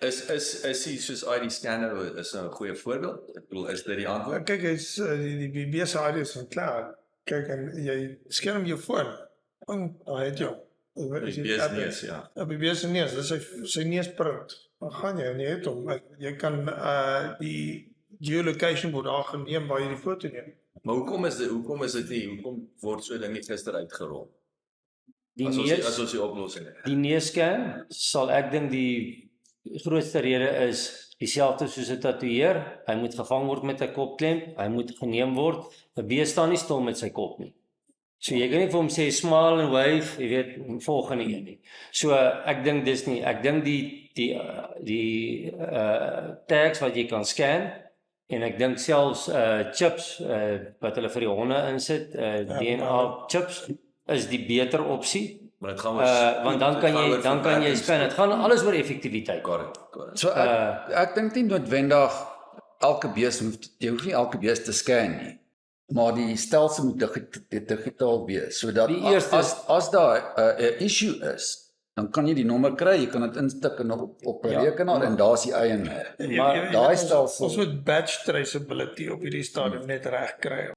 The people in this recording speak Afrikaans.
Is die soos ID scanner is nou 'n goeie voorbeeld? Ek bedoel, is dit die antwoord? Kyk, die BSID is van klaar. Kyk, en jy skerm jou foon. Hy het jou. As jy Die app neus, ja. Op die neus, dis sy neusprint. Dan gaan jy en jy het hom. Jy kan die geolocation word daar geneem waar jy die foto neem. Maar hoekom is dit nie? Hoekom word so 'n ding nie gister uitgerol? As ons die oplossing het. Die neusscan sal ek dink die grootste rede is dieselfde soos 'n tatoeëer. Hy moet gevang word met 'n kopklem, hy moet geneem word. 'n Bees staan nie stil met sy kop nie. So jy kan nie vir hom sê smile en wave, jy weet, volgende een nie. So ek dink dis nie, ek dink die tags wat jy kan scan en ek dink selfs chips wat hulle vir die honde insit, DNA chips is die beter opsie. Maar dit gaan Want dan kan jy scan. Dit gaan alles oor effektiwiteit. Correct. So ek dink nie noodwendig jy hoef nie elke bees te scan nie. Maar die stelsel moet digitaal wees sodat as daar 'n issue is, dan kan jy die nommer kry, jy kan dit instik op 'n rekenaar en daar's die eienaar. Maar daai stelsel ons moet batch traceability op hierdie stadium net reg kry.